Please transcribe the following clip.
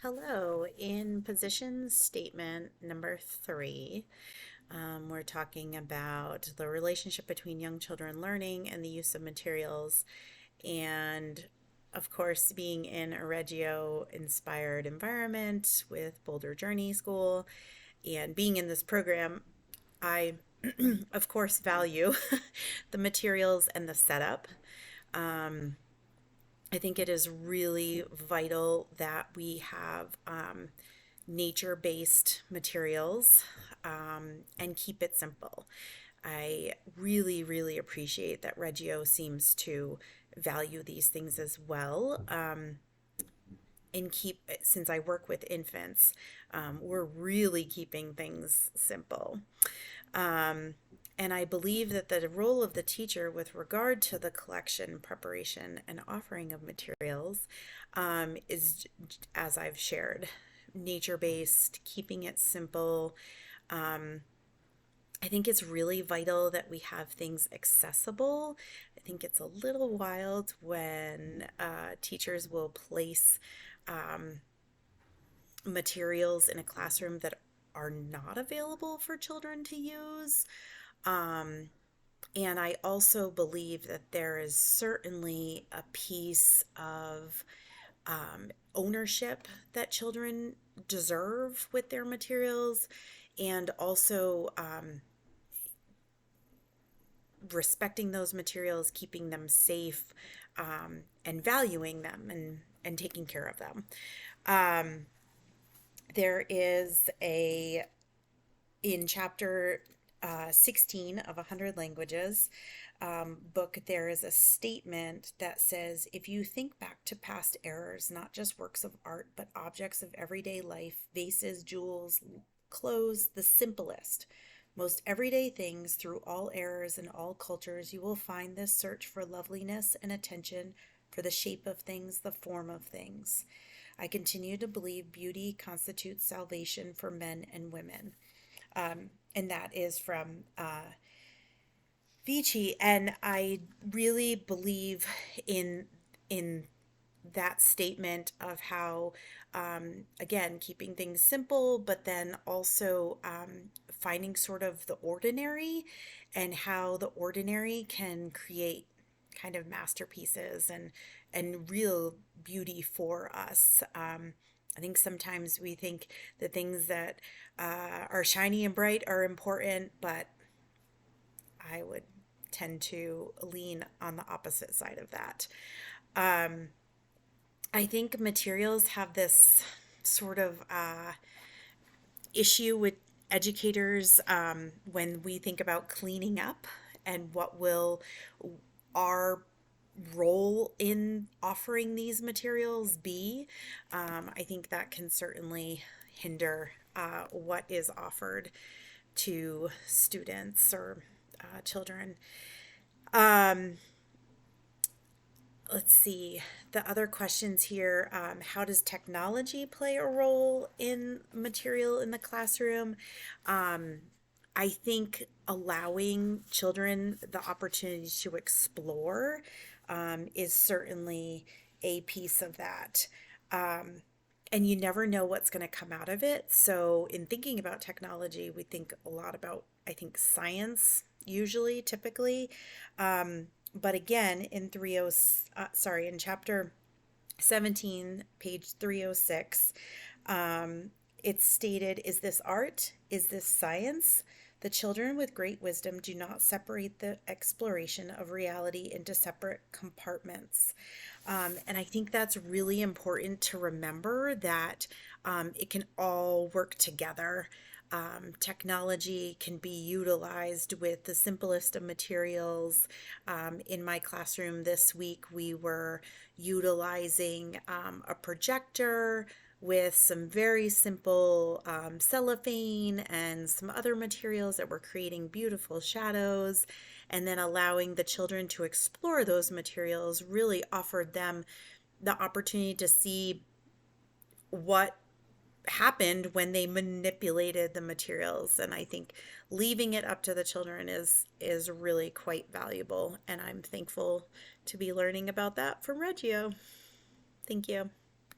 Hello. In position statement number 3, we're talking about the relationship between young children learning and the use of materials. And of course, being in a Reggio inspired environment with Boulder Journey School and being in this program, I, of course, value the materials and the setup. Um, I think it is really vital that we have nature based materials and keep it simple. I really, really appreciate that Reggio seems to value these things as well. And keep, since I work with infants, we're really keeping things simple. Um, and I believe that the role of the teacher with regard to the collection, preparation, and offering of materials is, as I've shared, nature based, keeping it simple. Um, I think it's really vital that we have things accessible. I think it's a little wild when teachers will place um, materials in a classroom that are not available for children to use. Um, and I also believe that there is certainly a piece of ownership that children deserve with their materials, and also respecting those materials, keeping them safe, and valuing them and taking care of them. Um, there is a in chapter 16 of 100 Languages book, there is a statement that says, if you think back to past errors, not just works of art, but objects of everyday life, vases, jewels, clothes, the simplest, most everyday things through all eras and all cultures, you will find this search for loveliness and attention for the shape of things, the form of things. I continue to believe beauty constitutes salvation for men and women. And that is from Vici. And I really believe in in that statement of how, again, keeping things simple, but then also finding sort of the ordinary, and how the ordinary can create kind of masterpieces and real beauty for us. I think sometimes we think the things that are shiny and bright are important, but I would tend to lean on the opposite side of that. Um, I think materials have this sort of issue with educators when we think about cleaning up and what will our role in offering these materials be. I think that can certainly hinder what is offered to students or children. Um, let's see the other questions here. How does technology play a role in material in the classroom? I think allowing children the opportunity to explore is certainly a piece of that. And you never know what's going to come out of it. So, in thinking about technology, we think a lot about, I think, science, usually, typically. But again, in chapter 17, page 306, it's stated, is this art? Is this science? The children with great wisdom do not separate the exploration of reality into separate compartments. And I think that's really important to remember, that it can all work together. Technology can be utilized with the simplest of materials. In my classroom this week, we were utilizing a projector with some very simple cellophane and some other materials that were creating beautiful shadows, and then allowing the children to explore those materials really offered them the opportunity to see what happened when they manipulated the materials. And I think leaving it up to the children is really quite valuable, and I'm thankful to be learning about that from Reggio. Thank you.